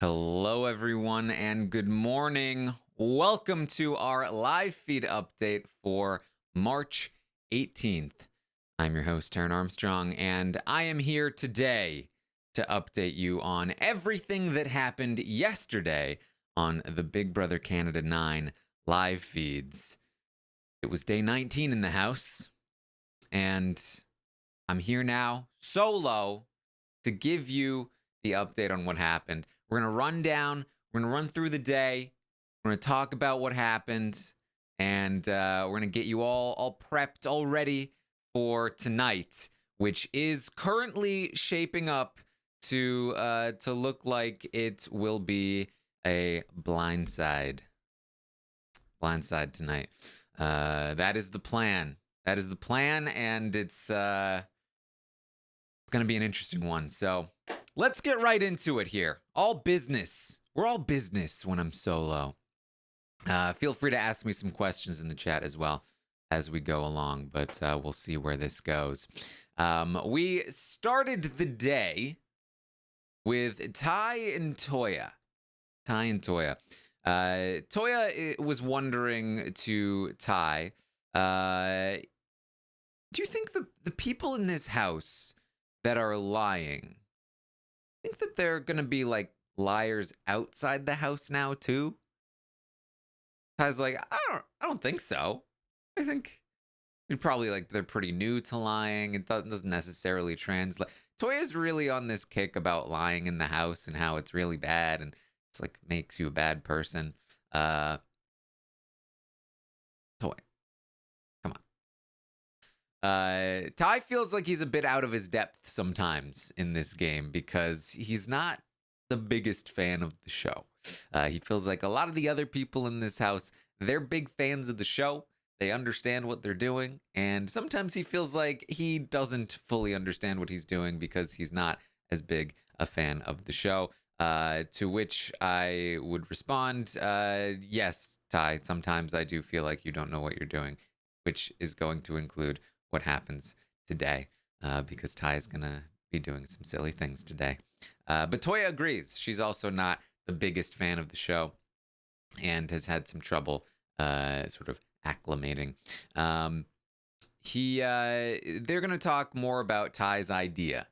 Hello, everyone, and good morning. Welcome to our live feed update for March 18th. I'm your host, Taran Armstrong, and I am here today to update you on everything that happened yesterday on the Big Brother Canada 9 live feeds. It was day 19 in the house, and I'm here now solo to give you the update on what happened. We're going to run through the day. We're going to talk about what happened, and we're going to get you all prepped, all ready for tonight, which is currently shaping up to look like it will be a blindside tonight. That is the plan. And it's going to be an interesting one. So let's get right into it here. All business. We're all business when I'm solo. Feel free to ask me some questions in the chat as well as we go along, but we'll see where this goes. We started the day with Ty and Toya. Toya was wondering to Ty, do you think the people in this house that are lying, think that they're gonna be like liars outside the house now too? Ty's like, I don't think so. I think you're probably like they're pretty new to lying. It doesn't necessarily translate. Toya's really on this kick about lying in the house and how it's really bad and it's like makes you a bad person. Toy, come on. Ty feels like he's a bit out of his depth sometimes in this game because he's not the biggest fan of the show. He feels like a lot of the other people in this house, they're big fans of the show. They understand what they're doing. And sometimes he feels like he doesn't fully understand what he's doing because he's not as big a fan of the show. To which I would respond, yes, Ty, sometimes I do feel like you don't know what you're doing, which is going to include what happens today, because Ty is going to be doing some silly things today. But Toya agrees. She's also not the biggest fan of the show and has had some trouble sort of acclimating. They're going to talk more about Ty's idea,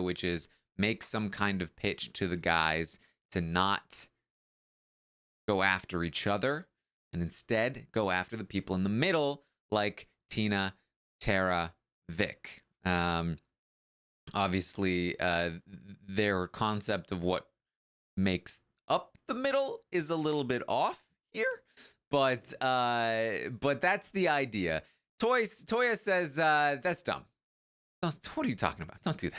which is make some kind of pitch to the guys to not go after each other and instead go after the people in the middle, like Tina, Tara, Vic. Obviously, their concept of what makes up the middle is a little bit off here, but that's the idea. Toya says that's dumb. What are you talking about? Don't do that.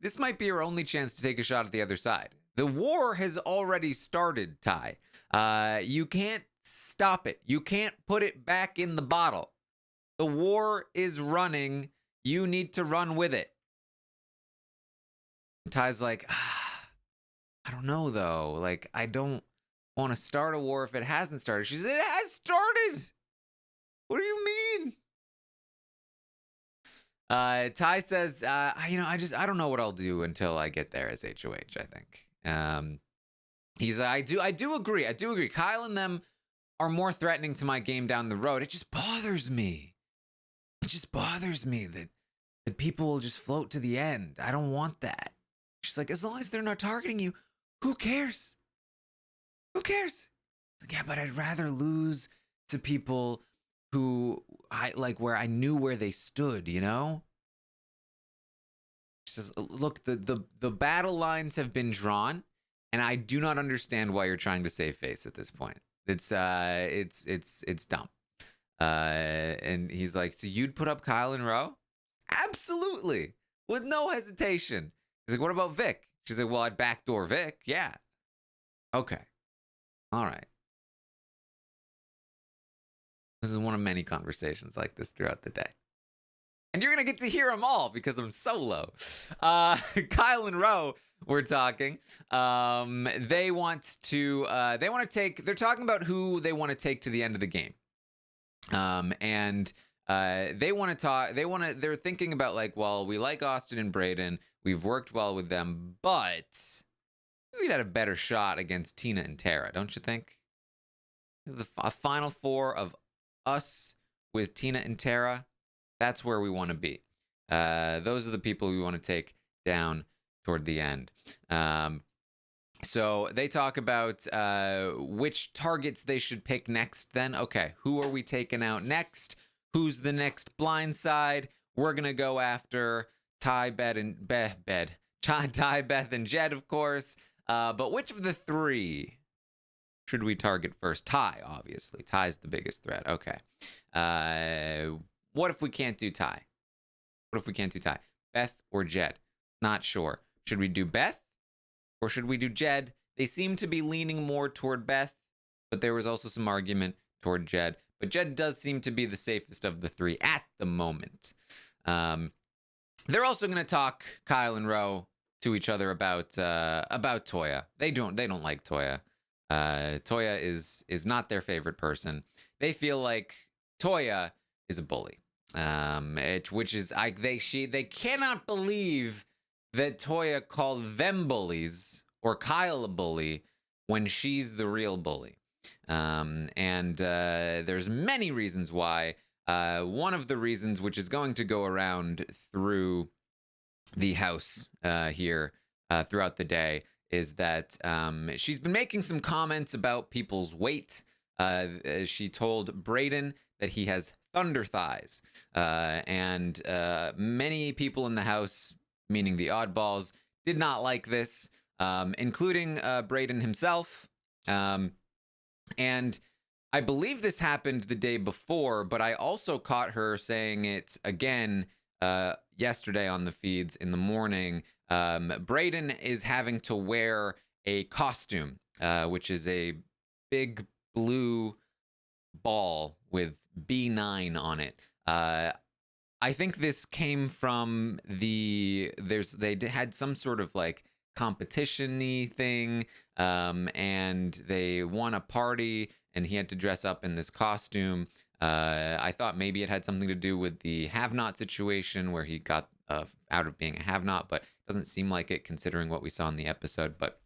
This might be your only chance to take a shot at the other side. The war has already started, Ty. You can't stop it. You can't put it back in the bottle. The war is running. You need to run with it. And Ty's like, I don't know, though. Like, I don't want to start a war if it hasn't started. She said, it has started. What do you mean? Ty says, I don't know what I'll do until I get there as HOH, I think. He's I do agree. Kyle and them are more threatening to my game down the road. It just bothers me. That people will just float to the end. I don't want that. She's like, as long as they're not targeting you, who cares? Like, yeah, but I'd rather lose to people who where I knew where they stood, you know? She says, look, the battle lines have been drawn, and I do not understand why you're trying to save face at this point. It's dumb. And he's like, so you'd put up Kyle and Roe? Absolutely. With no hesitation. He's like, what about Vic? She's like, well, I'd backdoor Vic. Yeah. Okay. All right. This is one of many conversations like this throughout the day. And you're going to get to hear them all because I'm solo. Kyle and Roe were talking. They're talking about who they want to take to the end of the game. They're thinking about like, well, we like Austin and Brayden. We've worked well with them, but we'd had a better shot against Tina and Tara, don't you think? A final four of us with Tina and Tara, that's where we want to be. Those are the people we want to take down toward the end. So they talk about which targets they should pick next then. Okay, who are we taking out next? Who's the next blind side? We're going to go after Ty, Beth, and Jed, of course. But which of the three should we target first? Ty, obviously. Ty's the biggest threat. Okay. What if we can't do Ty? Beth or Jed? Not sure. Should we do Beth or should we do Jed? They seem to be leaning more toward Beth, but there was also some argument toward Jed. But Jed does seem to be the safest of the three at the moment. They're also going to talk, Kyle and Ro, to each other about Toya. They don't like Toya. Toya is not their favorite person. They feel like Toya is a bully. Which is they cannot believe that Toya called them bullies or Kyle a bully when she's the real bully. And there's many reasons why. One of the reasons, which is going to go around through the house here throughout the day, is that she's been making some comments about people's weight. She told Brayden that he has thunder thighs. And many people in the house, meaning the oddballs, did not like this, including Brayden himself. And I believe this happened the day before, but I also caught her saying it again yesterday on the feeds in the morning. Brayden is having to wear a costume, which is a big blue ball with B9 on it. I think this came from they had some sort of like competition-y thing, and they won a party and he had to dress up in this costume. I thought maybe it had something to do with the have-not situation where he got out of being a have-not, but it doesn't seem like it considering what we saw in the episode. But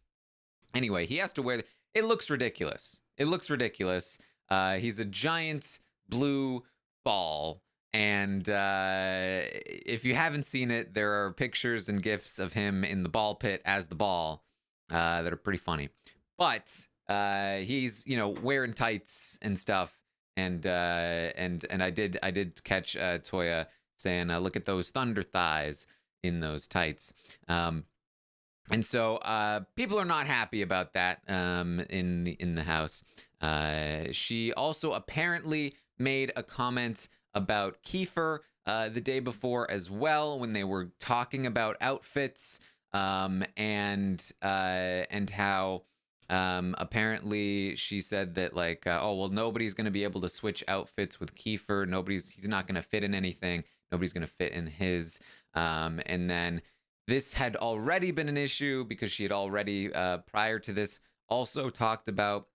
anyway, he has to wear it looks ridiculous. He's a giant blue ball. And if you haven't seen it, there are pictures and GIFs of him in the ball pit as the ball that are pretty funny. But he's, wearing tights and stuff. And I did catch Toya saying, "Look at those thunder thighs in those tights." And so people are not happy about that in the house. She also apparently made a comment about Kiefer the day before as well, when they were talking about outfits, and how apparently she said that nobody's going to be able to switch outfits with Kiefer. He's not going to fit in anything. Nobody's going to fit in his. And then this had already been an issue because she had already prior to this also talked about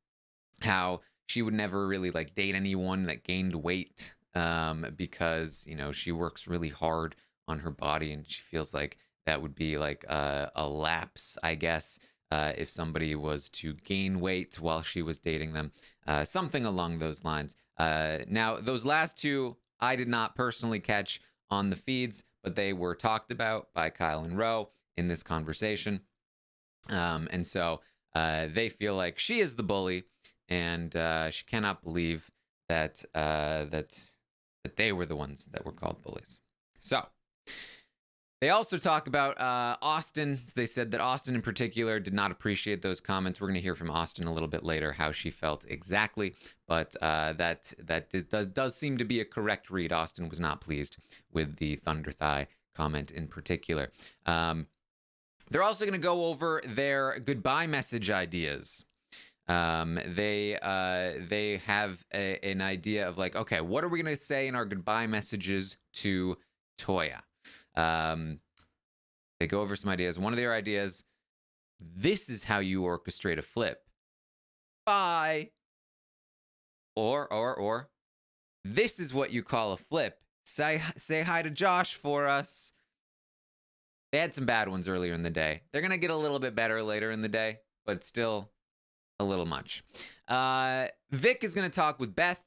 how she would never really date anyone that gained weight. Because she works really hard on her body and she feels like that would be a lapse, I guess, if somebody was to gain weight while she was dating them, something along those lines. Now, those last two I did not personally catch on the feeds, but they were talked about by Kyle and Ro in this conversation. And so they feel like she is the bully, and she cannot believe that they were the ones that were called bullies. So they also talk about Austin. They said that Austin in particular did not appreciate those comments. We're going to hear from Austin a little bit later how she felt exactly, but that does seem to be a correct read. Austin was not pleased with the thunder thigh comment in particular. They're also going to go over their goodbye message ideas. They have an idea of okay, what are we going to say in our goodbye messages to Toya? They go over some ideas. One of their ideas, this is how you orchestrate a flip. Bye. Or this is what you call a flip. Say hi to Josh for us. They had some bad ones earlier in the day. They're going to get a little bit better later in the day, but still a little much. Vic is going to talk with Beth.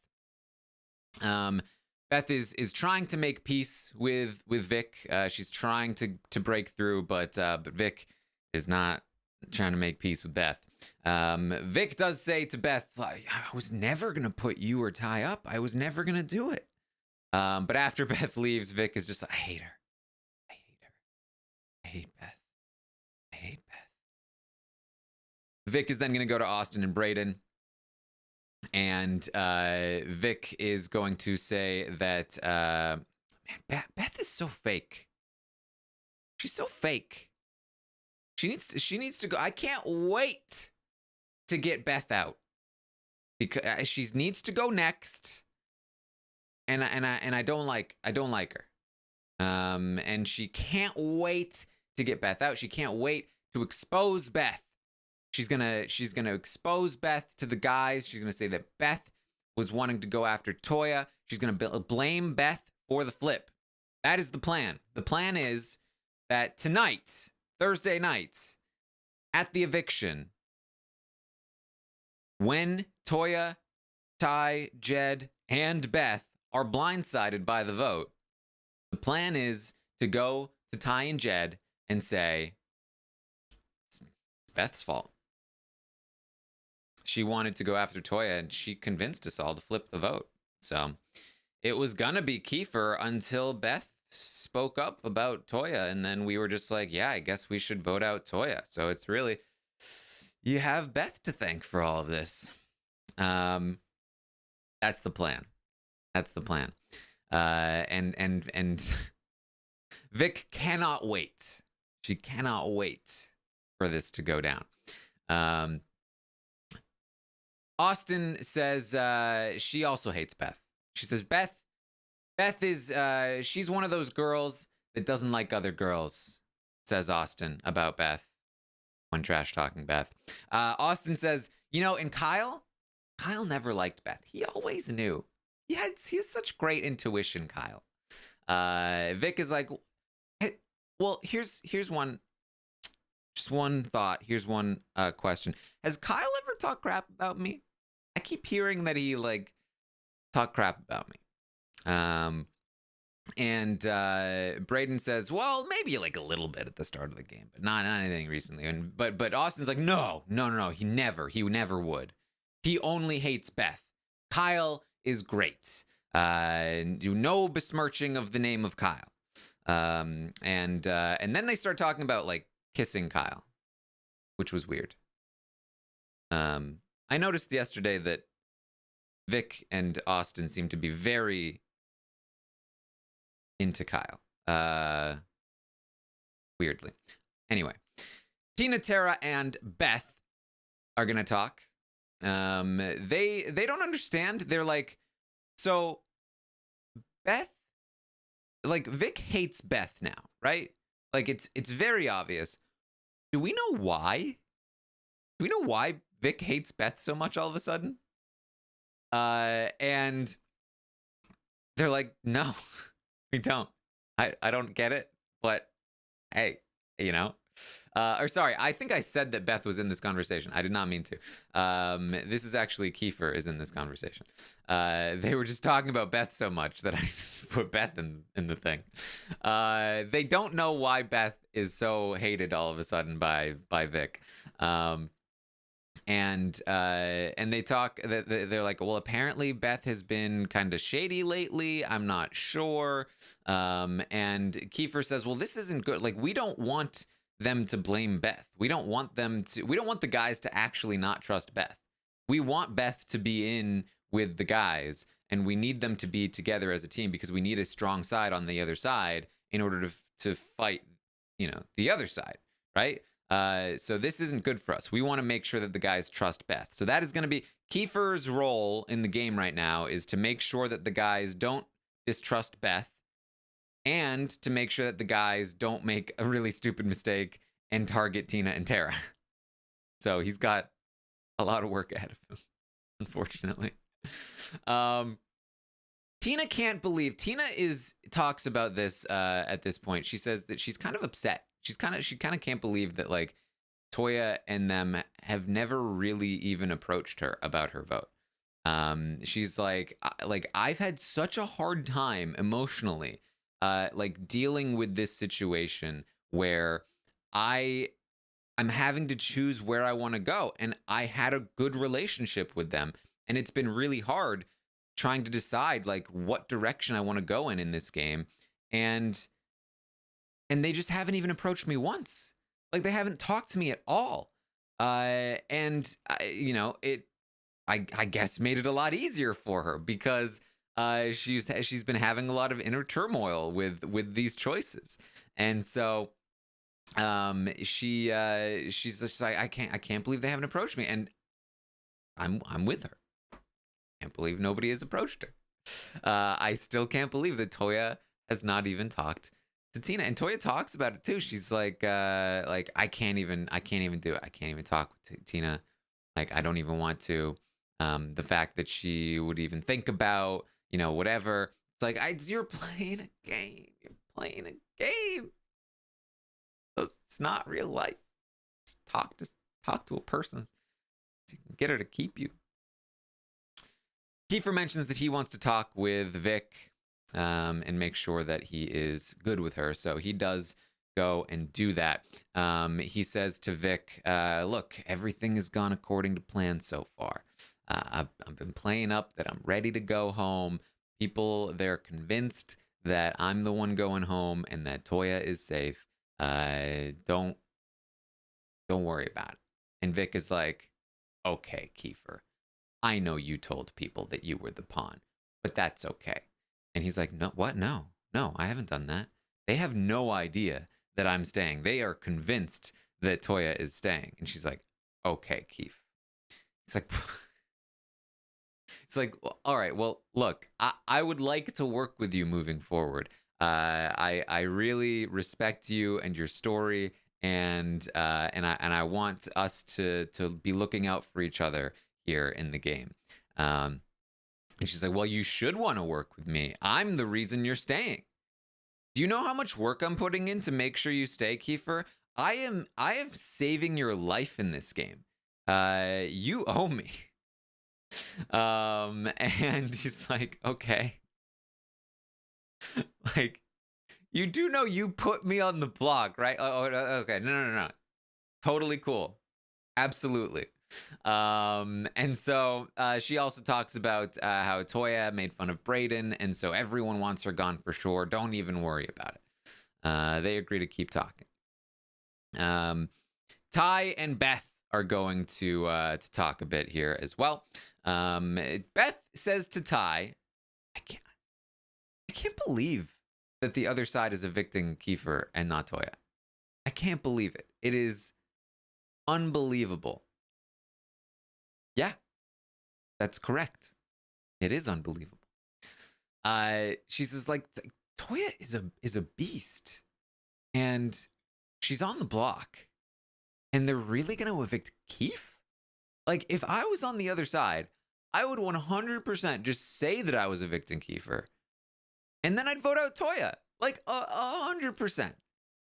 Beth is trying to make peace with Vic. She's trying to break through, but Vic is not trying to make peace with Beth. Vic does say to Beth, I was never going to put you or Ty up. I was never going to do it. But after Beth leaves, Vic is just like, I hate her. I hate her. I hate Beth. I hate Beth. Vic is then going to go to Austin and Brayden. And Vic is going to say that, man, Beth is so fake. She's so fake. She needs to go. I can't wait to get Beth out because she needs to go next. And I don't like her. And she can't wait to get Beth out. She can't wait to expose Beth. She's gonna expose Beth to the guys. She's gonna say that Beth was wanting to go after Toya. She's gonna blame Beth for the flip. That is the plan. The plan is that tonight, Thursday night, at the eviction, when Toya, Ty, Jed, and Beth are blindsided by the vote, the plan is to go to Ty and Jed and say, it's Beth's fault. She wanted to go after Toya, and she convinced us all to flip the vote. So it was going to be Kiefer until Beth spoke up about Toya, and then we were just like, yeah, I guess we should vote out Toya. So it's really, you have Beth to thank for all of this. That's the plan. That's the plan. And Vic cannot wait. She cannot wait for this to go down. Austin says she also hates Beth. She says Beth is she's one of those girls that doesn't like other girls, says Austin about Beth when trash talking Beth. Austin says, and Kyle never liked Beth. He always knew. He has such great intuition, Kyle. Vic is like, hey, well, here's one. Just one thought. Here's one question. Has Kyle ever talked crap about me? I keep hearing that he talked crap about me. And Brayden says, well, maybe a little bit at the start of the game, but not anything recently. And but Austin's like, no. He never would. He only hates Beth. Kyle is great. No besmirching of the name of Kyle. And then they start talking about kissing Kyle, which was weird. I noticed yesterday that Vic and Austin seem to be very into Kyle. Weirdly. Anyway, Tina, Tara, and Beth are gonna talk. They don't understand. They're like, so Beth, Vic hates Beth now, right? It's very obvious. Do we know why? Do we know why Vic hates Beth so much all of a sudden? And they're like, no, we don't. I don't get it, but hey, or sorry, I think I said that Beth was in this conversation. I did not mean to. This is actually Kiefer is in this conversation. They were just talking about Beth so much that I just put Beth in the thing. They don't know why Beth is so hated all of a sudden by Vic. And they talk, they're like, well, apparently Beth has been kind of shady lately. I'm not sure. And Kiefer says, well, this isn't good. We don't want them to blame Beth. We don't want the guys to actually not trust Beth. We want Beth to be in with the guys, and we need them to be together as a team because we need a strong side on the other side in order to fight, the other side, right? So this isn't good for us. We want to make sure that the guys trust Beth. So that is going to be Kiefer's role in the game right now, is to make sure that the guys don't distrust Beth and to make sure that the guys don't make a really stupid mistake and target Tina and Tara. So he's got a lot of work ahead of him, unfortunately. Tina talks about this at this point. She says that she's kind of upset. she kind of can't believe that like Toya and them have never really even approached her about her vote. She's like I've had such a hard time emotionally, like dealing with this situation where I'm having to choose where I want to go, and I had a good relationship with them, and it's been really hard trying to decide like what direction I want to go in this game, and they just haven't even approached me once. Like they haven't talked to me at all. And you know, I guess made it a lot easier for her because she's been having a lot of inner turmoil with these choices. And so she's just like, I can't believe they haven't approached me, and I'm with her. Can't believe nobody has approached her. I still can't believe that Toya has not even talked to Tina, and Toya talks about it too. She's like I can't even do it. I can't even talk with Tina. Like I don't even want to. The fact that she would even think about, you know, whatever. It's like you're playing a game. You're playing a game. It's not real life. Just talk to a person so you can get her to keep you. Kiefer mentions that he wants to talk with Vic and make sure that he is good with her. So he does go and do that. He says to Vic, look, everything has gone according to plan so far. I've been playing up that I'm ready to go home. People, they're convinced that I'm the one going home and that Toya is safe. Don't worry about it. And Vic is like, okay, Kiefer, I know you told people that you were the pawn, but that's okay. And he's like, no, what? No, I haven't done that. They have no idea that I'm staying. They are convinced that Toya is staying. And she's like, okay, Keith. It's like, well, all right, well, look, I would like to work with you moving forward. I really respect you and your story, and I want us to be looking out for each other here in the game. And she's like, well, you should want to work with me. I'm the reason you're staying. Do you know how much work I'm putting in to make sure you stay, Kiefer? I am saving your life in this game. You owe me. And he's like, okay. Like, you do know you put me on the block, right? Oh, okay. No. Totally cool. Absolutely. And so she also talks about how Toya made fun of Brayden, and so everyone wants her gone for sure. Don't even worry about it. They agree to keep talking. Ty and Beth are going to talk a bit here as well. Beth says to Ty, I can't believe that the other side is evicting Kiefer and not Toya. I can't believe it. It is unbelievable. Yeah, that's correct. It is unbelievable. She says, like, Toya is a beast, and she's on the block, and they're really going to evict Keith? Like, if I was on the other side, I would 100% just say that I was evicting Kiefer, and then I'd vote out Toya, like 100%.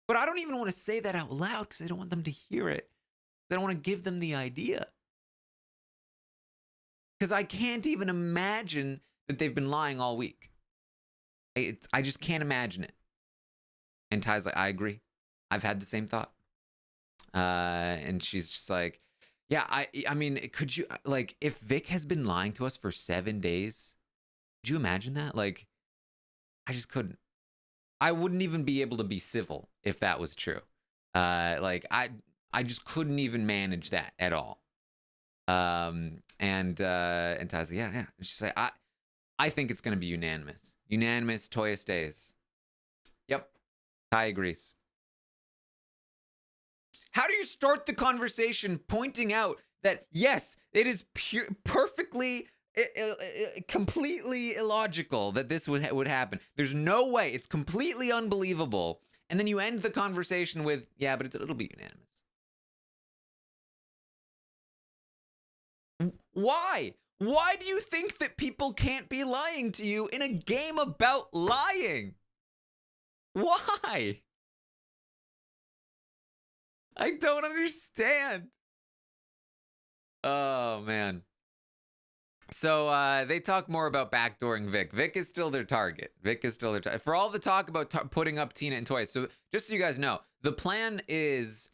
But I don't even want to say that out loud because I don't want them to hear it. I don't want to give them the idea. Because I can't even imagine that they've been lying all week. I just can't imagine it. And Ty's like, I agree. I've had the same thought. And she's just like, yeah, I mean, could you, like, if Vic has been lying to us for 7 days, could you imagine that? Like, I just couldn't. I wouldn't even be able to be civil if that was true. Like, I just couldn't even manage that at all. And Ty's like, yeah. And she's like, I think it's going to be unanimous. Unanimous, Toya stays. Yep. Ty agrees. How do you start the conversation pointing out that, yes, it is perfectly, completely illogical that this would happen? There's no way. It's completely unbelievable. And then you end the conversation with, yeah, but it'll be unanimous. Why? Why do you think that people can't be lying to you in a game about lying? Why? I don't understand. Oh, man. So they talk more about backdooring Vic. Vic is still their target. Vic is still their target. For all the talk about putting up Tina and Toya. So just so you guys know, the plan is,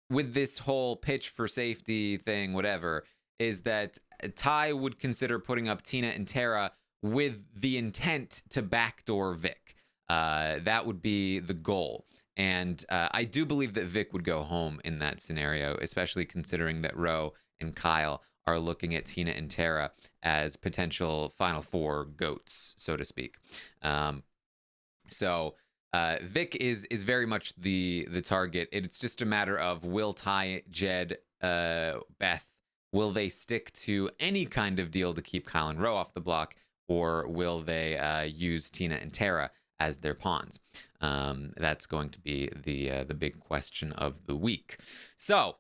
with this whole pitch for safety thing, whatever, is that Ty would consider putting up Tina and Tara with the intent to backdoor Vic. That would be the goal. And I do believe that Vic would go home in that scenario, especially considering that Ro and Kyle are looking at Tina and Tara as potential Final Four goats, so to speak. So Vic is very much the target. It's just a matter of, will Ty, Jed, Beth, will they stick to any kind of deal to keep Kyle and Ro off the block, or will they use Tina and Tara as their pawns? That's going to be the big question of the week. So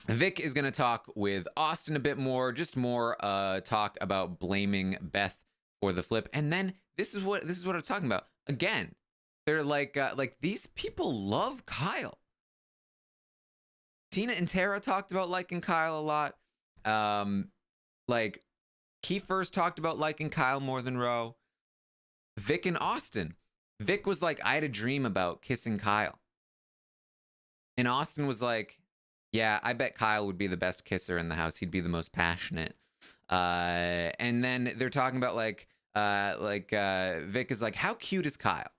Vic is going to talk with Austin a bit more, just more talk about blaming Beth for the flip. And then this is what I'm talking about. Again, they're like these people love Kyle. Tina and Tara talked about liking Kyle a lot. Like Kiefer's talked about liking Kyle more than Ro. Vic and Austin. Vic was like, I had a dream about kissing Kyle. And Austin was like, yeah, I bet Kyle would be the best kisser in the house. He'd be the most passionate. And then they're talking about Vic is like, how cute is Kyle?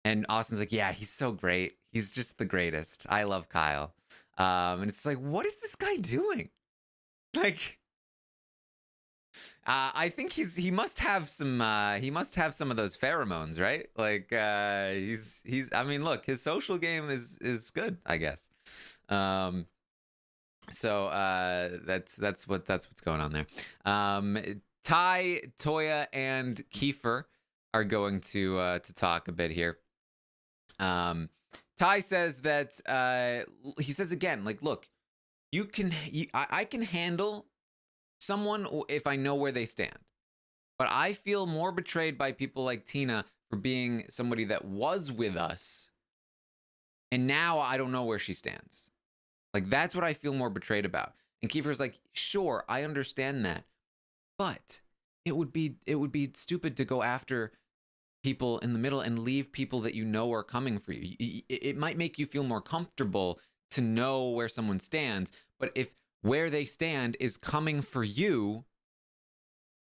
And Austin's like, yeah, he's so great. He's just the greatest. I love Kyle. And it's like, what is this guy doing? Like, I think he must have some of those pheromones, right? Like, he's I mean, look, his social game is good, I guess. So that's what's going on there. Ty, Toya, and Kiefer are going to talk a bit here. Ty says that he says again, like, look, I can handle someone if I know where they stand, but I feel more betrayed by people like Tina for being somebody that was with us, and now I don't know where she stands. Like, that's what I feel more betrayed about. And Kiefer's like, sure, I understand that, but it would be stupid to go after people in the middle and leave people that you know are coming for you. It might make you feel more comfortable to know where someone stands, but if where they stand is coming for you,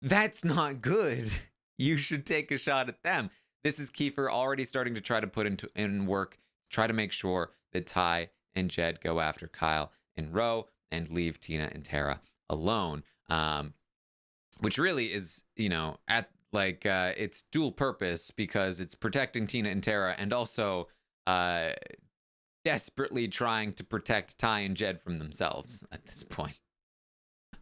that's not good. You should take a shot at them. This is Kiefer already starting to try to put in work, try to make sure that Ty and Jed go after Kyle and Ro and leave Tina and Tara alone. Which really is, it's dual purpose, because it's protecting Tina and Tara and also desperately trying to protect Ty and Jed from themselves at this point.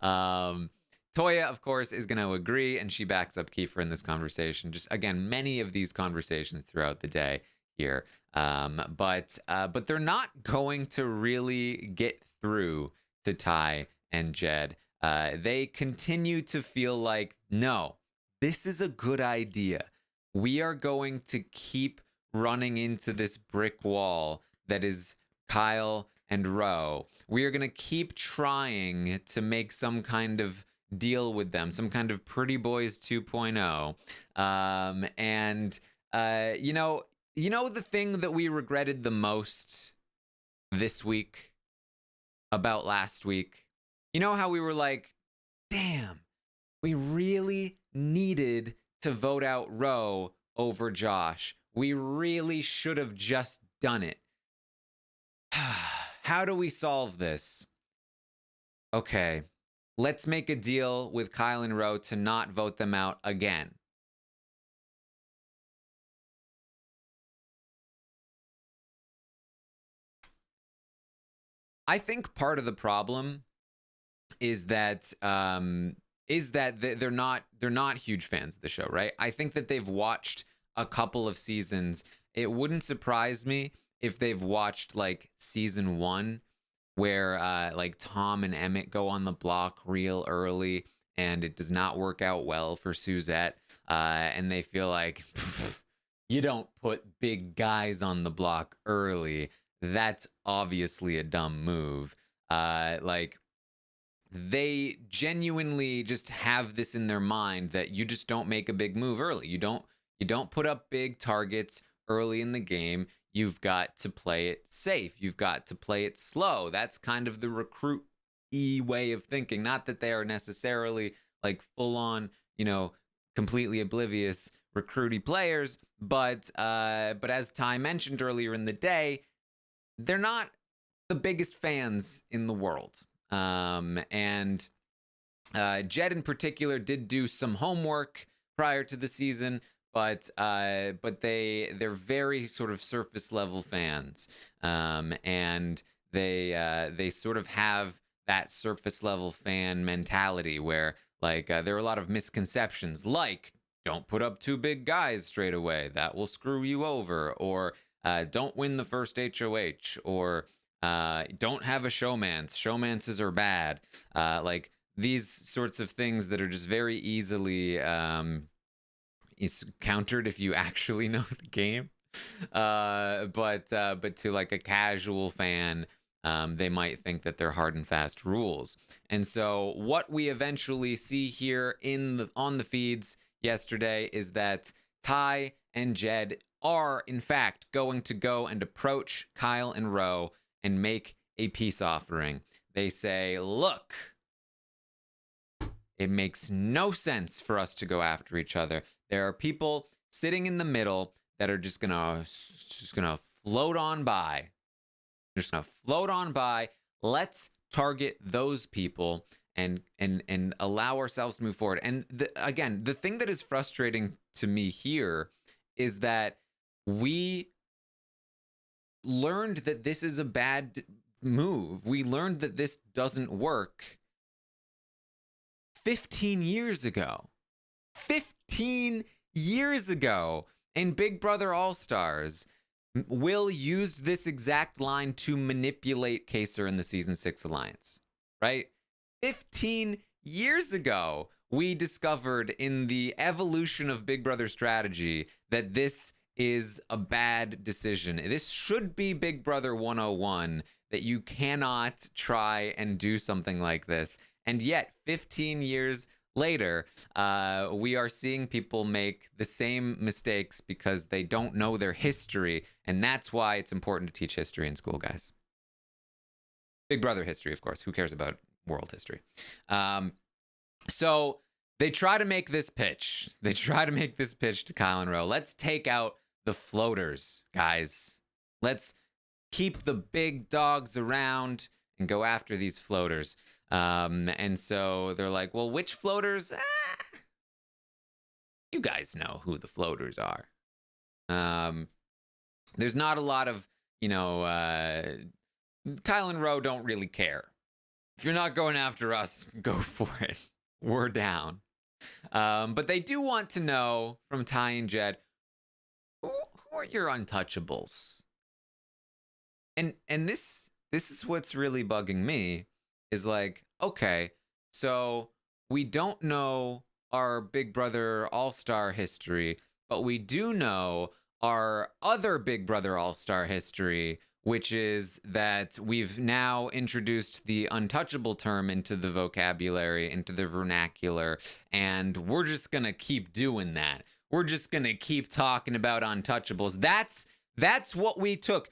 Toya, of course, is going to agree, and she backs up Kiefer in this conversation. Just, again, many of these conversations throughout the day here. But they're not going to really get through to Ty and Jed. They continue to feel like, no, this is a good idea. We are going to keep running into this brick wall that is Kyle and Ro. We are going to keep trying to make some kind of deal with them, some kind of Pretty Boys 2.0. You know the thing that we regretted the most this week about last week? You know how we were like, damn, we really needed to vote out Ro over Josh. We really should have just done it. How do we solve this? Okay, let's make a deal with Kyle and Ro to not vote them out again. I think part of the problem is that they're not huge fans of the show, right? I think that they've watched a couple of seasons. It wouldn't surprise me if they've watched like season 1, where like Tom and Emmett go on the block real early, and it does not work out well for Suzette, and they feel like you don't put big guys on the block early. that's obviously a dumb move. Like, they genuinely just have this in their mind that you just don't make a big move early. You don't put up big targets early in the game. You've got to play it safe. You've got to play it slow. That's kind of the recruit-y way of thinking. Not that they are necessarily like full on, completely oblivious recruity players, but as Ty mentioned earlier in the day, they're not the biggest fans in the world. And Jed in particular did do some homework prior to the season, but they're very sort of surface level fans, and they sort of have that surface level fan mentality where like there are a lot of misconceptions, like don't put up two big guys straight away, that will screw you over, or don't win the first HOH, or don't have a showmance. Showmances are bad. Like these sorts of things that are just very easily is countered if you actually know the game. But to like a casual fan, they might think that they're hard and fast rules. And so what we eventually see here on the feeds yesterday is that Ty and Jed are in fact going to go and approach Kyle and Roe and make a peace offering. They say, look, it makes no sense for us to go after each other. There are people sitting in the middle that are just gonna float on by. Just gonna float on by. Let's target those people and allow ourselves to move forward. And again, the thing that is frustrating to me here is that we learned that this is a bad move. We learned that this doesn't work 15 years ago. 15 years ago in Big Brother All-Stars, Will used this exact line to manipulate Kaser in the Season 6 Alliance, right? 15 years ago, we discovered in the evolution of Big Brother strategy that this is a bad decision. This should be Big Brother 101, that you cannot try and do something like this. And yet, 15 years later, we are seeing people make the same mistakes because they don't know their history. And that's why it's important to teach history in school, guys. Big Brother history, of course. Who cares about world history? So they try to make this pitch. They try to make this pitch to Kyle and Roe. Let's take out the floaters, guys. Let's keep the big dogs around and go after these floaters. And so they're like, well, which floaters? You guys know who the floaters are. There's not a lot of, Kyle and Roe don't really care. If you're not going after us, go for it. We're down. But they do want to know from Ty and Jed, who are your untouchables? And this is what's really bugging me, is like, okay, so we don't know our Big Brother All-Star history, but we do know our other Big Brother All-Star history, which is that we've now introduced the untouchable term into the vocabulary, into the vernacular, and we're just going to keep doing that. We're just going to keep talking about untouchables. That's what we took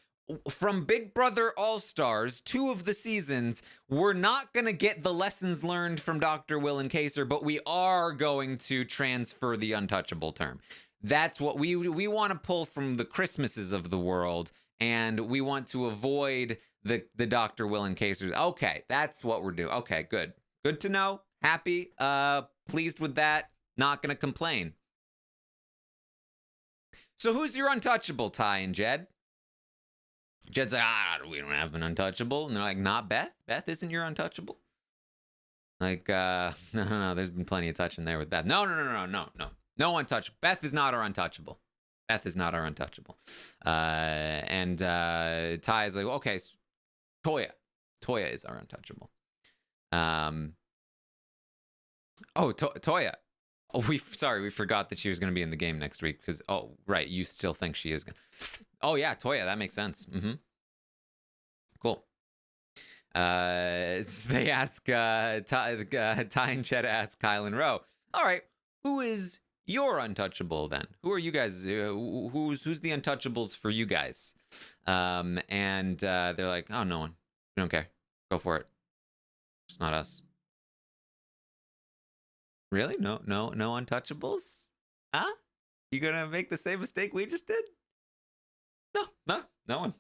from Big Brother All-Stars, 2 of the seasons. We're not going to get the lessons learned from Dr. Will and Kaser, but we are going to transfer the untouchable term. That's what we want to pull from the Christmases of the world, and we want to avoid the Dr. Will and Kasers. Okay, that's what we're doing. Okay, good. Good to know. Happy, pleased with that. Not going to complain. So who's your untouchable, Ty and Jed? Jed's like, we don't have an untouchable. And they're like, not Beth? Beth isn't your untouchable? Like, no, there's been plenty of touching there with Beth. No. No untouchable. Beth is not our untouchable. Beth is not our untouchable. And Ty is like, okay, Toya. Toya is our untouchable. Toya. Oh, we forgot that she was going to be in the game next week because, right, you still think she is going to. Oh, yeah, Toya, that makes sense. Cool. They ask, Ty and Chet ask Kyle and Roe, all right, who is your untouchable then? Who are you guys? Who's the untouchables for you guys? And they're like, oh, no one. We don't care. Go for it. It's not us. Really? No untouchables? Huh? You gonna make the same mistake we just did? No one.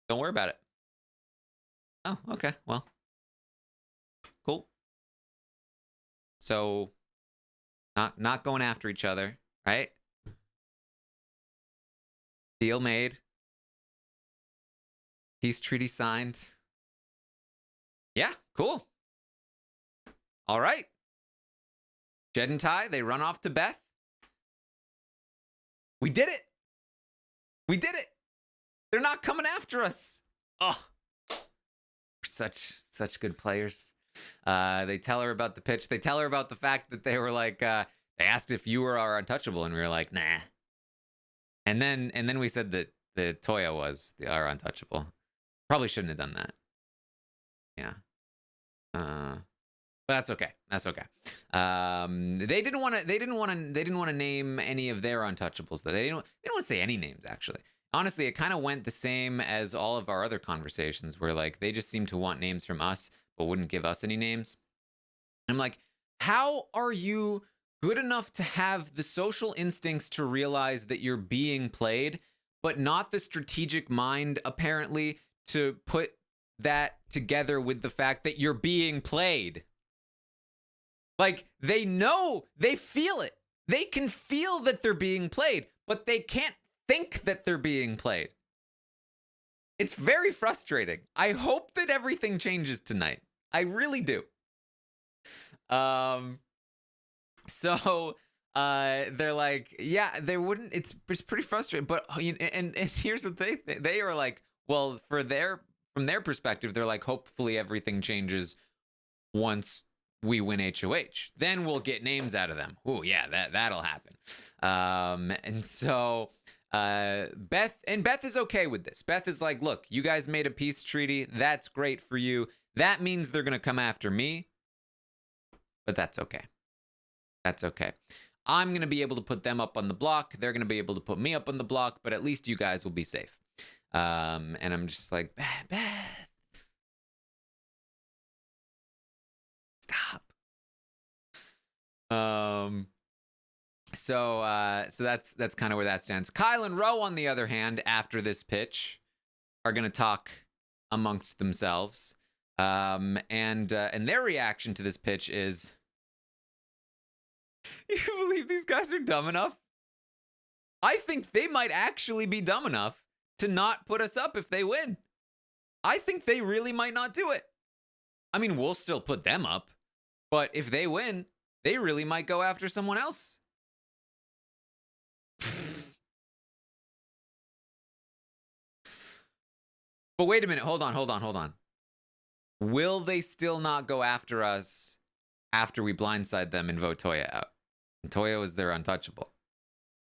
Don't worry about it. Oh, okay. Well, cool. So, not going after each other, right? Deal made. Peace treaty signed. Yeah, cool. All right. Jed and Ty, they run off to Beth. We did it. We did it. They're not coming after us. Oh, we're such good players. They tell her about the pitch. They tell her about the fact that they were like, they asked if you were our untouchable, and we were like, nah. And then we said that the Toya was our untouchable. Probably shouldn't have done that. Yeah. But that's okay. That's okay. They didn't want to name any of their untouchables. They didn't want to say any names, actually. Honestly, it kind of went the same as all of our other conversations, where like they just seemed to want names from us, but wouldn't give us any names. And I'm like, how are you good enough to have the social instincts to realize that you're being played, but not the strategic mind, apparently, to put that together with the fact that you're being played? Like, they know, they feel it. They can feel that they're being played, but they can't think that they're being played. It's very frustrating. I hope that everything changes tonight. I really do. So they're like, yeah, they wouldn't. It's pretty frustrating. But and here's what they are like. Well, from their perspective, they're like, hopefully everything changes once we win HOH. Then we'll get names out of them. Oh yeah, that'll happen. And so Beth is okay with this. Beth is like, look, you guys made a peace treaty. That's great for you. That means they're gonna come after me, but that's okay. That's okay. I'm gonna be able to put them up on the block. They're gonna be able to put me up on the block, but at least you guys will be safe. And I'm just like, Beth, stop. So that's kind of where that stands. Kyle and Roe, on the other hand, after this pitch, are gonna talk amongst themselves. And their reaction to this pitch is, you believe these guys are dumb enough? I think they might actually be dumb enough to not put us up if they win. I think they really might not do it. I mean, we'll still put them up, but if they win, they really might go after someone else. But wait a minute. Hold on. Will they still not go after us after we blindside them and vote Toya out? And Toya was their untouchable.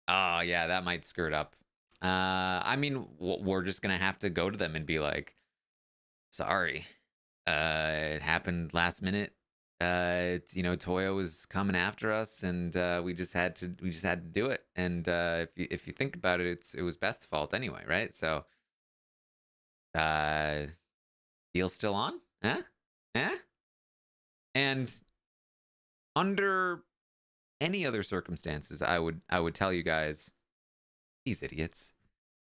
Oh, yeah, that might skirt up. I mean, we're just going to have to go to them and be like, sorry. It happened last minute. Toya was coming after us, and we just had to do it. And if you think about it, it was Beth's fault anyway, right? So, deal still on? Huh? And under any other circumstances, I would tell you guys, these idiots,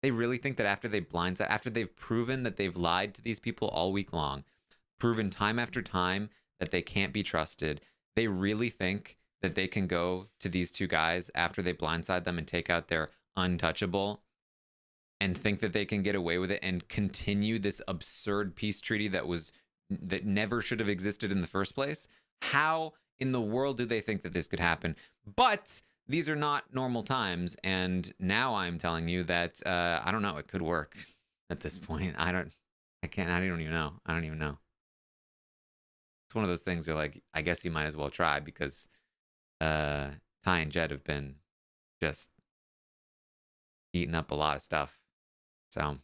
they really think that after they've proven that they've lied to these people all week long, proven time after time that they can't be trusted, they really think that they can go to these two guys after they blindside them and take out their untouchable and think that they can get away with it and continue this absurd peace treaty that never should have existed in the first place? How in the world do they think that this could happen? But these are not normal times, and now I'm telling you that I don't know, it could work at this point. I don't even know. It's one of those things where, like, I guess you might as well try, because Ty and Jed have been just eating up a lot of stuff. So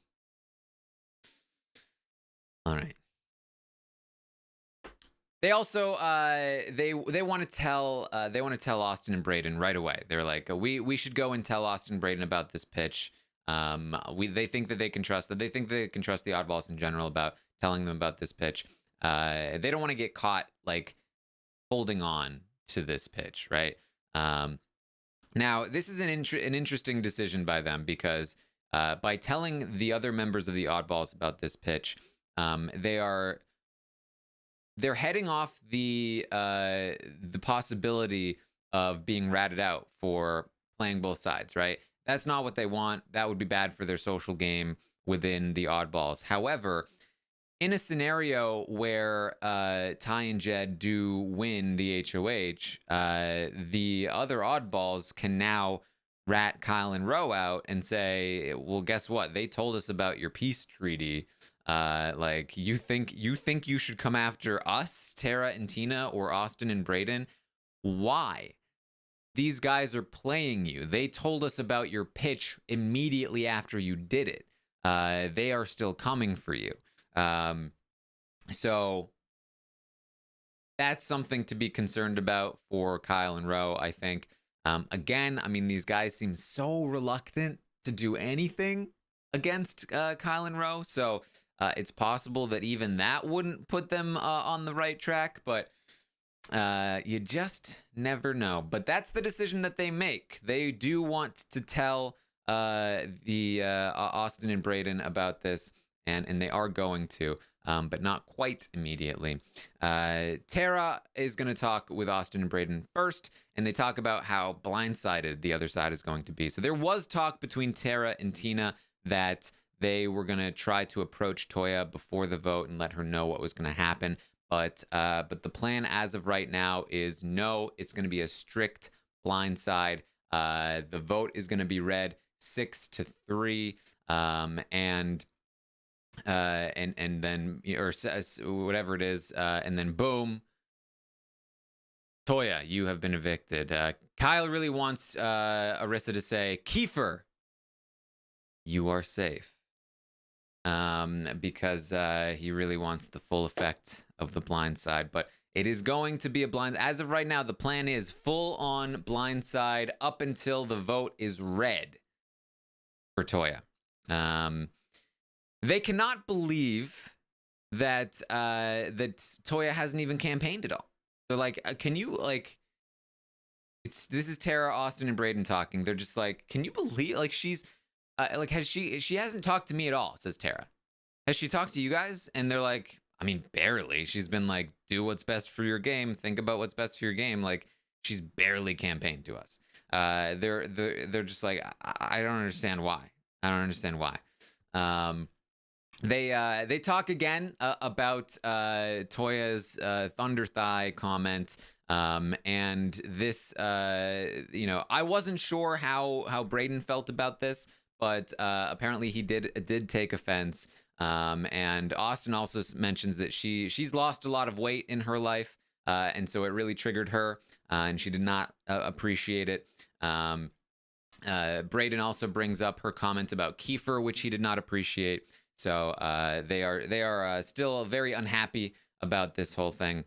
All right. They also they want to tell Austin and Braden right away. They're like, we should go and tell Austin and Braden about this pitch. They think that they can trust that. They think they can trust the oddballs in general about telling them about this pitch. They don't want to get caught like holding on to this pitch, right? Now this is an interesting decision by them because by telling the other members of the oddballs about this pitch, they're heading off the possibility of being ratted out for playing both sides, right? That's not what they want. That would be bad for their social game within the oddballs. However, in a scenario where Ty and Jed do win the HOH, the other oddballs can now rat Kyle and Roe out and say, well, guess what? They told us about your peace treaty. Like you think you should come after us, Tara and Tina, or Austin and Braden? Why? These guys are playing you. They told us about your pitch immediately after you did it. They are still coming for you. So that's something to be concerned about for Kyle and Roe, I think. Again, I mean, these guys seem so reluctant to do anything against Kyle and Roe. So it's possible that even that wouldn't put them on the right track, but you just never know. But that's the decision that they make. They do want to tell the Austin and Braden about this, and they are going to, but not quite immediately. Tara is going to talk with Austin and Braden first, and they talk about how blindsided the other side is going to be. So there was talk between Tara and Tina that they were going to try to approach Toya before the vote and let her know what was going to happen. But the plan as of right now is no, it's going to be a strict blindside. The vote is going to be read 6-3, and then, or whatever it is, and then boom, Toya, you have been evicted. Kyle really wants Arissa to say, Kiefer, you are safe. Because he really wants the full effect of the blind side. But it is going to be a blind. As of right now, the plan is full on blind side up until the vote is read for Toya. They cannot believe that that Toya hasn't even campaigned at all. They're like, can you, like, this is Tara, Austin, and Braden talking. They're just like, can you believe, like, she's like, she hasn't talked to me at all, says Tara. Has she talked to you guys? And they're like, I mean, barely. She's been like, do what's best for your game. Think about what's best for your game. Like, she's barely campaigned to us. They're just like, I don't understand why. I don't understand why. They talk again about Toya's thunder thigh comment. And this, I wasn't sure how Braden felt about this, but apparently he did take offense. And Austin also mentions that she's lost a lot of weight in her life, and so it really triggered her, and she did not appreciate it. Braden also brings up her comment about Kiefer, which he did not appreciate. So they are still very unhappy about this whole thing.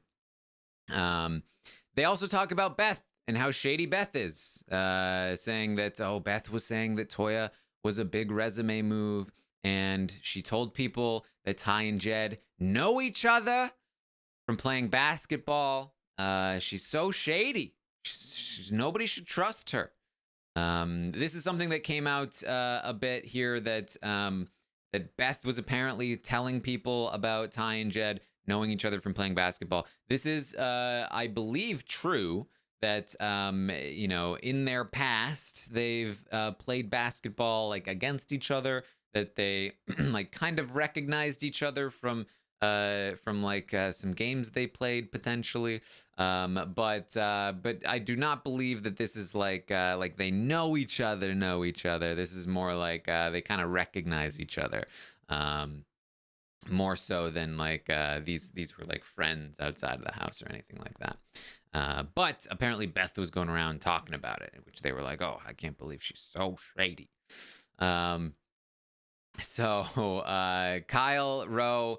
They also talk about Beth and how shady Beth is, saying that, Beth was saying that Toya was a big resume move, and she told people that Ty and Jed know each other from playing basketball. She's so shady. Nobody should trust her. This is something that came out a bit here, that Beth was apparently telling people about Ty and Jed knowing each other from playing basketball. This is, I believe, true, that, in their past, they've played basketball, like, against each other, that they, like, kind of recognized each other from some games they played, potentially. But I do not believe that this is like they know each other. This is more like they kind of recognize each other. More so than like these were like friends outside of the house or anything like that. But apparently Beth was going around talking about it, which they were like, oh, I can't believe she's so shady. So Kyle, Roe,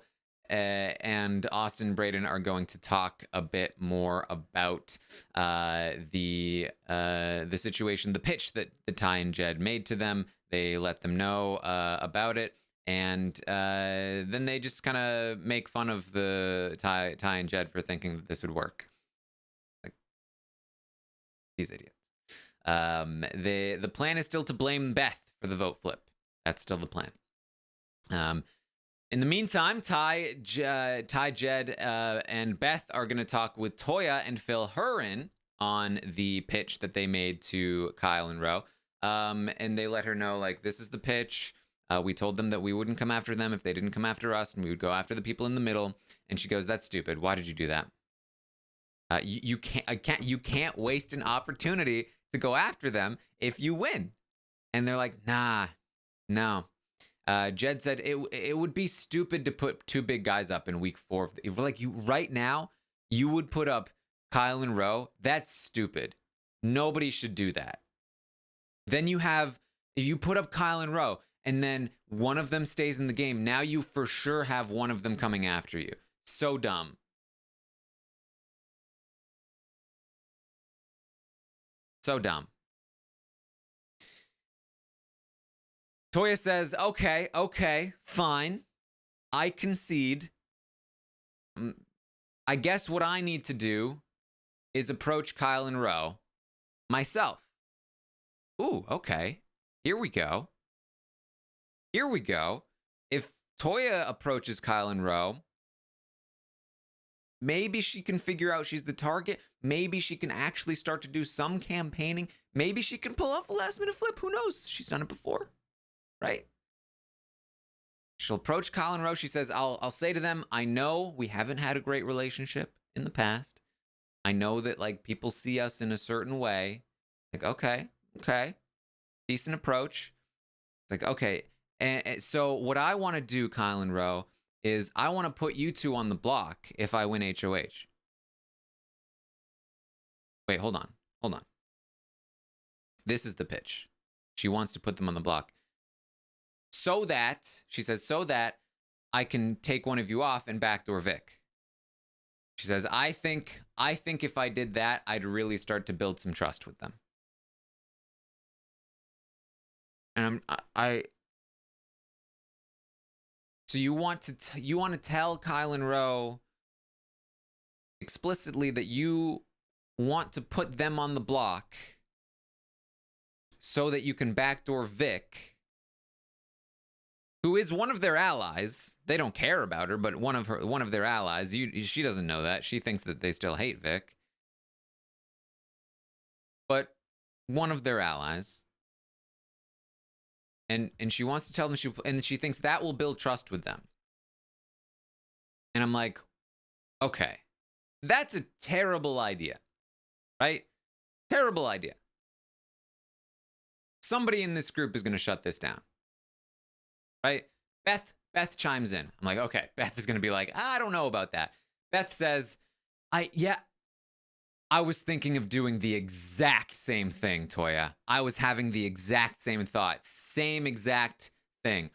and Austin and Braden are going to talk a bit more about the situation, the pitch that Ty and Jed made to them. They let them know about it, and then they just kind of make fun of the Ty and Jed for thinking that this would work. Like, these idiots. The plan is still to blame Beth for the vote flip. That's still the plan. In the meantime, Ty, Jed, and Beth are going to talk with Toya and fill her in on the pitch that they made to Kyle and Ro. And they let her know, like, this is the pitch. We told them that we wouldn't come after them if they didn't come after us, and we would go after the people in the middle. And she goes, "That's stupid. Why did you do that? You can't waste an opportunity to go after them if you win." And they're like, "Nah, no." Jed said it would be stupid to put two big guys up in week 4. Like, you right now, you would put up Kyle and Ro. That's stupid. Nobody should do that. Then you put up Kyle and Ro, and then one of them stays in the game. Now you for sure have one of them coming after you. So dumb. So dumb. Toya says, okay, fine. I concede. I guess what I need to do is approach Kyle and Ro myself. Ooh, okay. Here we go. If Toya approaches Kyle and Ro, maybe she can figure out she's the target. Maybe she can actually start to do some campaigning. Maybe she can pull off a last-minute flip. Who knows? She's done it before. Right? She'll approach Kyle and Ro. She says, I'll say to them, I know we haven't had a great relationship in the past. I know that, like, people see us in a certain way. Like, okay. Decent approach. Like, okay. And so what I want to do, Kyle and Ro, is I want to put you two on the block if I win HOH. Wait, hold on. This is the pitch. She wants to put them on the block. So that I can take one of you off and backdoor Vic. She says, I think if I did that, I'd really start to build some trust with them. And so you want to tell Kyle and Ro explicitly that you want to put them on the block so that you can backdoor Vic, who is one of their allies. They don't care about her, but one of their allies. She doesn't know that. She thinks that they still hate Vic. But one of their allies. And she wants to tell them she thinks that will build trust with them. And I'm like, okay. That's a terrible idea. Right? Terrible idea. Somebody in this group is going to shut this down. Right? Beth chimes in. I'm like, okay. Beth is going to be like, I don't know about that. Beth says, I was thinking of doing the exact same thing, Toya. I was having the exact same thoughts. Same exact thing.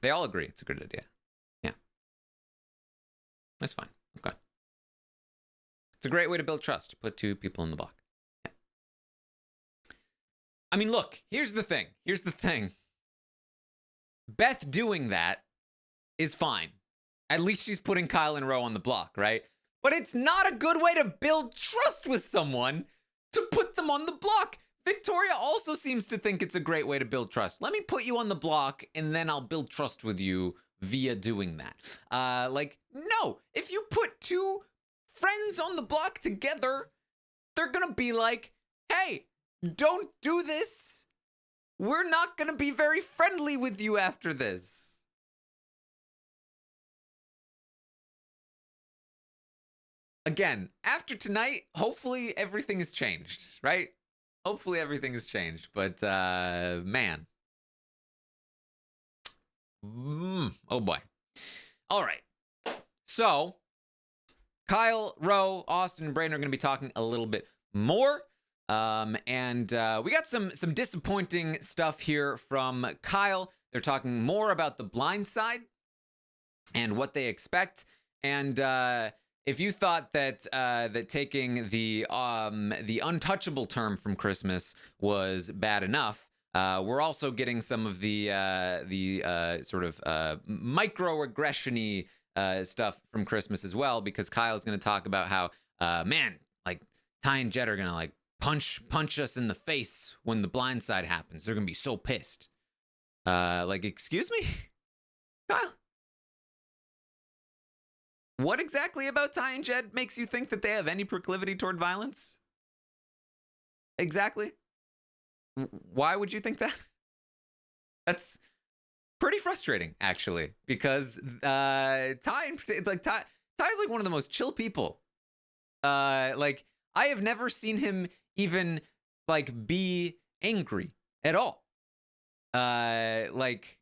They all agree it's a good idea. Yeah. That's fine. Okay. It's a great way to build trust. Put two people in the block. Yeah. I mean, look, here's the thing. Beth doing that is fine. At least she's putting Kyle and Ro on the block, right? But it's not a good way to build trust with someone to put them on the block. Victoria also seems to think it's a great way to build trust. Let me put you on the block, and then I'll build trust with you via doing that. No. If you put two friends on the block together, they're gonna be like, hey, don't do this. We're not gonna be very friendly with you after this. Again, after tonight, hopefully everything has changed, right? Hopefully everything has changed, but man. Oh boy. All right. So, Kyle, Ro, Austin, and Braden are going to be talking a little bit more. And we got some disappointing stuff here from Kyle. They're talking more about the blind side and what they expect. And if you thought that that taking the untouchable term from Christmas was bad enough, we're also getting some of the sort of microaggression-y stuff from Christmas as well, because Kyle's going to talk about how man, like Ty and Jed are going to like punch us in the face when the blind side happens. They're going to be so pissed. Like, excuse me, Kyle? What exactly about Ty and Jed makes you think that they have any proclivity toward violence? Exactly. Why would you think that? That's pretty frustrating, actually, because Ty's like one of the most chill people. Like, I have never seen him even like be angry at all. Like,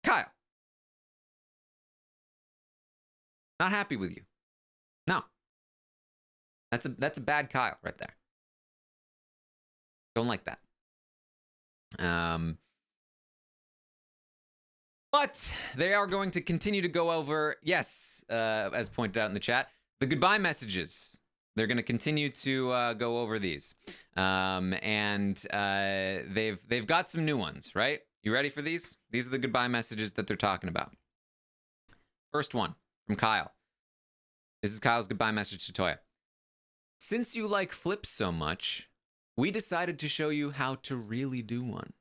Kyle, not happy with you. No. That's a bad Kyle right there. Don't like that. But they are going to continue to go over, yes, as pointed out in the chat, the goodbye messages. They're going to continue to go over these. And they've got some new ones, right? You ready for these? These are the goodbye messages that they're talking about. First one from Kyle. This is Kyle's goodbye message to Toya. Since you like flips so much, we decided to show you how to really do one.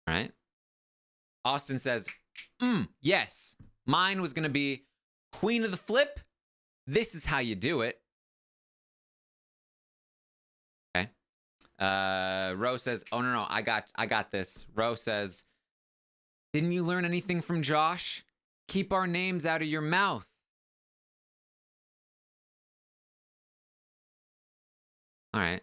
All right. Austin says, yes, mine was going to be queen of the flip. This is how you do it. Okay. Ro says, oh, no, I got this. Ro says, didn't you learn anything from Josh? Keep our names out of your mouth. All right.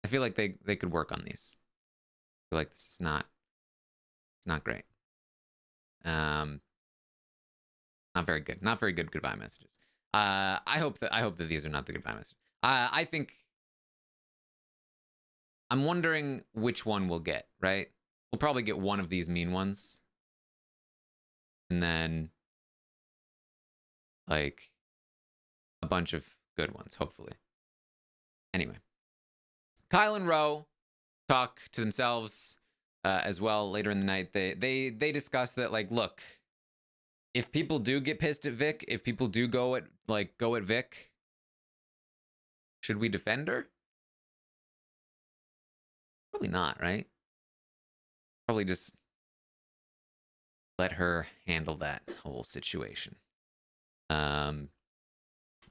I feel like they could work on these. I feel like this is not great. Not very good. Not very good goodbye messages. I hope that these are not the goodbye messages. I think I'm wondering which one we'll get, right? We'll probably get one of these mean ones. And then like a bunch of good ones, hopefully. Anyway. Kyle and Ro talk to themselves as well later in the night. They discuss that, like, look, if people do get pissed at Vic, if people do go at Vic, should we defend her? Probably not, right? Probably just let her handle that whole situation.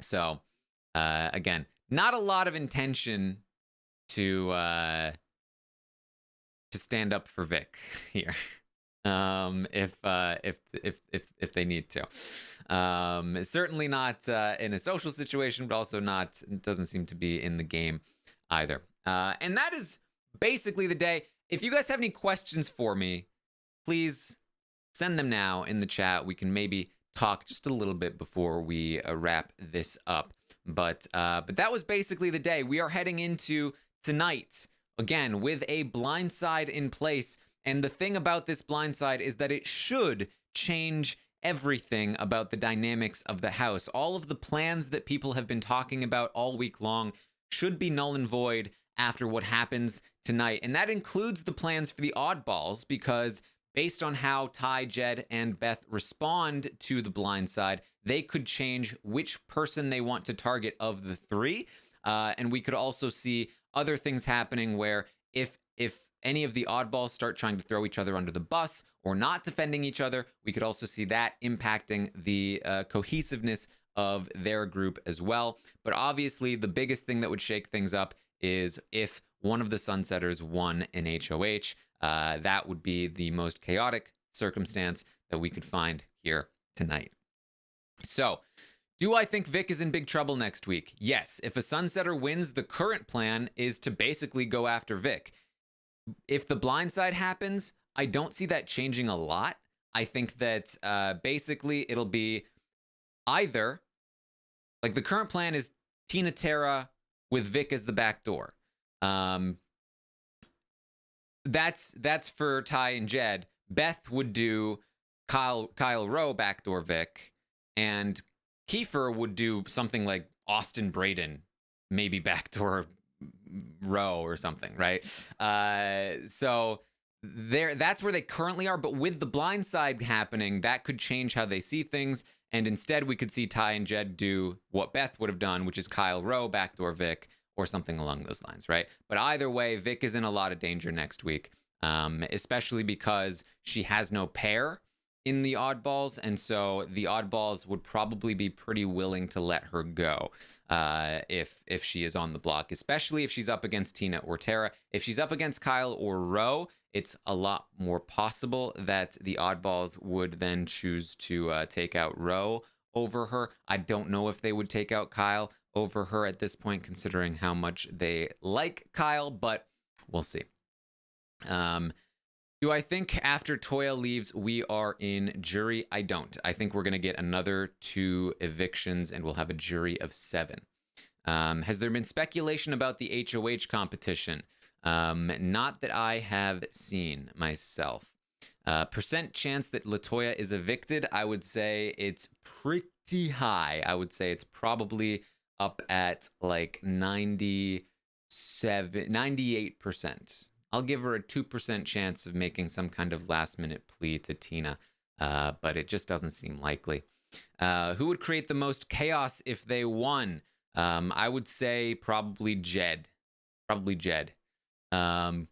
So again, not a lot of intention to stand up for Vic here, if they need to. Certainly not in a social situation, but also not, it doesn't seem to be in the game either. And that is basically the day. If you guys have any questions for me, please send them now in the chat. We can maybe talk just a little bit before we wrap this up. But that was basically the day. We are heading into tonight, again, with a blindside in place. And the thing about this blindside is that it should change everything about the dynamics of the house. All of the plans that people have been talking about all week long should be null and void after what happens tonight. And that includes the plans for the oddballs, because based on how Ty, Jed, and Beth respond to the blindside, they could change which person they want to target of the three. And we could also see other things happening where if any of the oddballs start trying to throw each other under the bus or not defending each other, we could also see that impacting the cohesiveness of their group as well. But obviously, the biggest thing that would shake things up is if one of the Sunsetters won an HOH. That would be the most chaotic circumstance that we could find here tonight. So, do I think Vic is in big trouble next week? Yes. If a Sunsetter wins, the current plan is to basically go after Vic. If the blindside happens, I don't see that changing a lot. I think that basically it'll be either, like, the current plan is Tina Tara with Vic as the back door. That's for Ty and Jed. Beth would do Kyle Rowe backdoor Vic, and Kiefer would do something like Austin Braden, maybe backdoor Rowe or something, right? So that's where they currently are. But with the blind side happening, that could change how they see things. And instead, we could see Ty and Jed do what Beth would have done, which is Kyle Rowe backdoor Vic, or something along those lines, right? But either way, Vic is in a lot of danger next week, especially because she has no pair in the oddballs, and so the oddballs would probably be pretty willing to let her go if she is on the block, especially if she's up against Tina or Tara. If she's up against Kyle or Rowe, it's a lot more possible that the oddballs would then choose to take out Rowe over her. I don't know if they would take out Kyle over her at this point, considering how much they like Kyle, but we'll see. Do I think after Toya leaves, we are in jury? I don't. I think we're going to get another 2 evictions and we'll have a jury of 7. Has there been speculation about the HOH competition? Not that I have seen myself. Percent chance that LaToya is evicted, I would say it's pretty high. I would say it's probably up at like 98%. I'll give her a 2% chance of making some kind of last-minute plea to Tina, but it just doesn't seem likely. Who would create the most chaos if they won? I would say probably Jed. Probably Jed. Does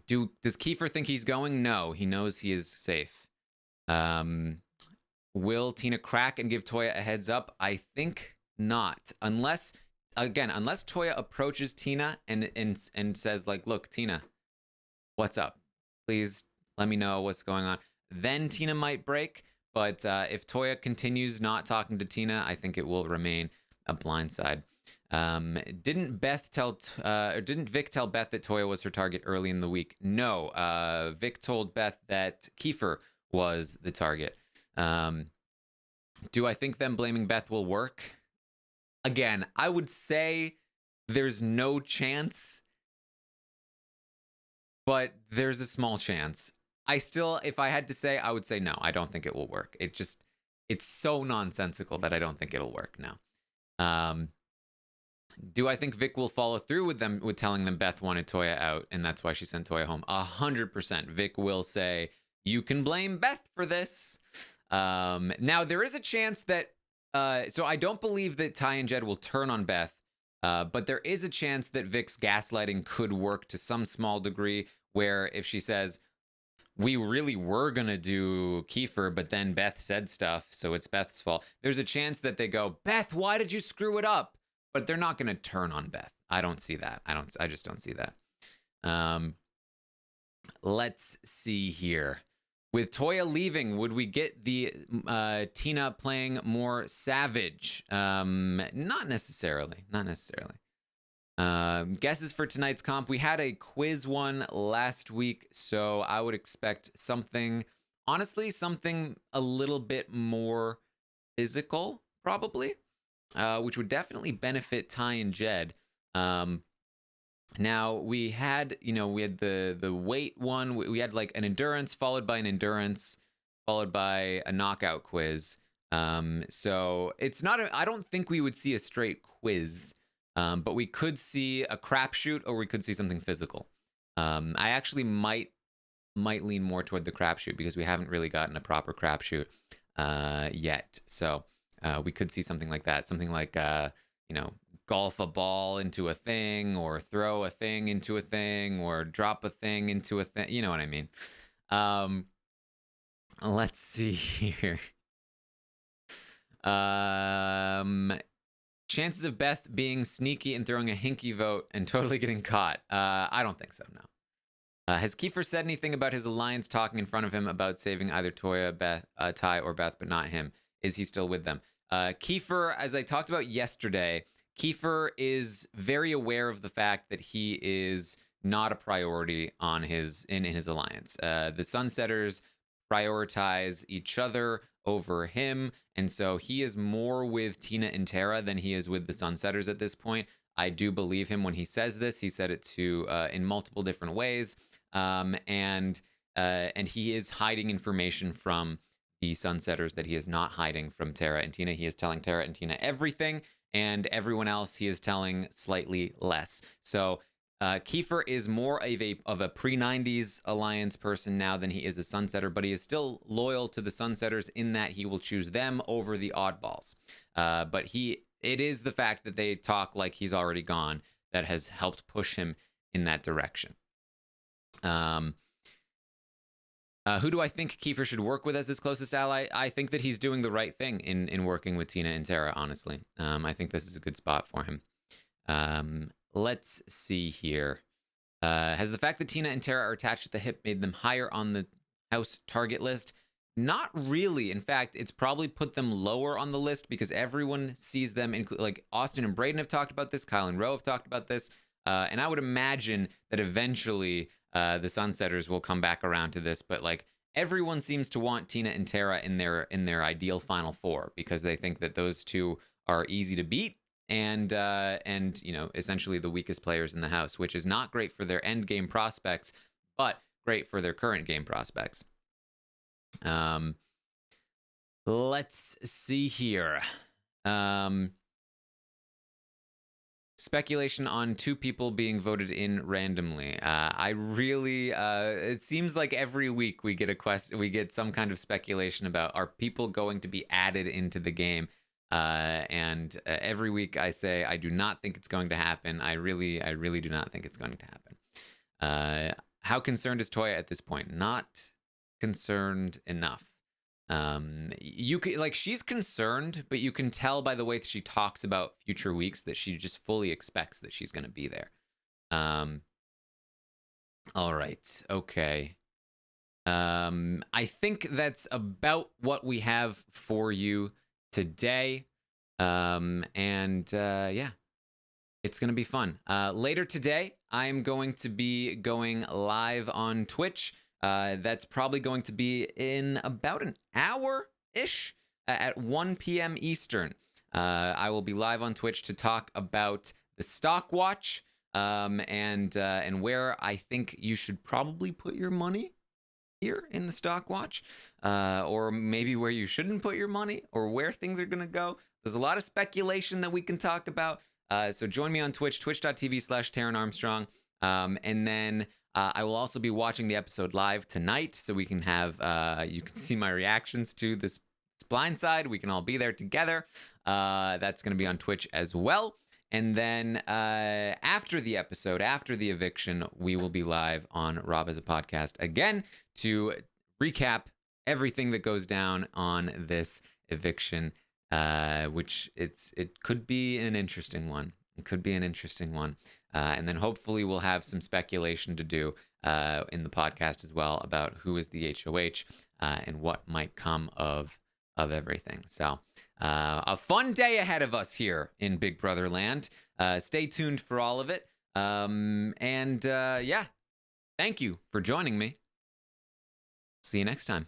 Kiefer think he's going? No, he knows he is safe. Will Tina crack and give Toya a heads up? I think not, unless Toya approaches Tina and says, like, look, Tina, what's up? Please let me know what's going on. Then Tina might break, but if Toya continues not talking to Tina, I think it will remain a blindside. Didn't Vic tell Beth that Toya was her target early in the week? No, Vic told Beth that Kiefer was the target. Do I think them blaming Beth will work? Again, I would say there's no chance, but there's a small chance. If I had to say, I would say no, I don't think it will work. It's so nonsensical that I don't think it'll work now. Do I think Vic will follow through with telling them Beth wanted Toya out and that's why she sent Toya home? 100%. Vic will say, you can blame Beth for this. Now, there is a chance that so I don't believe that Ty and Jed will turn on Beth, but there is a chance that Vic's gaslighting could work to some small degree, where if she says, we really were going to do Kiefer, but then Beth said stuff, so it's Beth's fault. There's a chance that they go, Beth, why did you screw it up? But they're not going to turn on Beth. I don't see that. I just don't see that. Let's see here. With Toya leaving, would we get the Tina playing more savage? Not necessarily. Not necessarily. Guesses for tonight's comp. We had a quiz one last week, so I would expect something, honestly, something a little bit more physical, probably, which would definitely benefit Ty and Jed. Now we had the weight one. We had like an endurance followed by an endurance followed by a knockout quiz. So it's not I don't think we would see a straight quiz, but we could see a crapshoot or we could see something physical. I actually might lean more toward the crapshoot because we haven't really gotten a proper crapshoot yet. So we could see something like that, something like golf a ball into a thing, or throw a thing into a thing, or drop a thing into a thing. You know what I mean? Let's see here. Chances of Beth being sneaky and throwing a hinky vote and totally getting caught. I don't think so, no. Has Kiefer said anything about his alliance talking in front of him about saving either Toya, Beth, Ty, or Beth, but not him? Is he still with them? Kiefer, as I talked about yesterday, Kiefer is very aware of the fact that he is not a priority on in his alliance. The Sunsetters prioritize each other over him, and so he is more with Tina and Tara than he is with the Sunsetters at this point. I do believe him when he says this. He said it to in multiple different ways, and he is hiding information from the Sunsetters that he is not hiding from Tara and Tina. He is telling Tara and Tina everything, and everyone else he is telling slightly less. So Kiefer is more of a pre-90s alliance person now than he is a Sunsetter, but he is still loyal to the Sunsetters in that he will choose them over the oddballs. But it is the fact that they talk like he's already gone that has helped push him in that direction. Who do I think Kiefer should work with as his closest ally? I think that he's doing the right thing in working with Tina and Tara, honestly. I think this is a good spot for him. Let's see here. Has the fact that Tina and Tara are attached at the hip made them higher on the house target list? Not really. In fact, it's probably put them lower on the list because everyone sees them, like Austin and Braden have talked about this, Kyle and Rowe have talked about this, and I would imagine that eventually the Sunsetters will come back around to this, but like everyone seems to want Tina and Tara in their ideal final four because they think that those two are easy to beat and you know, essentially the weakest players in the house, which is not great for their end game prospects, but great for their current game prospects. Let's see here. Speculation on 2 people being voted in randomly. I really, it seems like every week we get some kind of speculation about are people going to be added into the game. And every week I say I do not think it's going to happen. I really do not think it's going to happen. How concerned is Toya at this point? Not concerned enough. You can, like, she's concerned, but you can tell by the way that she talks about future weeks that she just fully expects that she's going to be there. All right. Okay. I think that's about what we have for you today. Yeah, it's going to be fun. Later today, I'm going to be going live on Twitch. That's probably going to be in about an hour-ish at 1 p.m. Eastern. I will be live on Twitch to talk about the stock watch and where I think you should probably put your money here in the stock watch, or maybe where you shouldn't put your money, or where things are going to go. There's a lot of speculation that we can talk about. So join me on Twitch, twitch.tv/Taran Armstrong. And then I will also be watching the episode live tonight, so we can have you can see my reactions to this blind side. We can all be there together. That's going to be on Twitch as well. And then after the episode, after the eviction, we will be live on Rob as a Podcast again to recap everything that goes down on this eviction, which it could be an interesting one. It could be an interesting one. And then hopefully we'll have some speculation to do in the podcast as well about who is the HOH and what might come of everything. So a fun day ahead of us here in Big Brother Land. Stay tuned for all of it. Yeah, thank you for joining me. See you next time.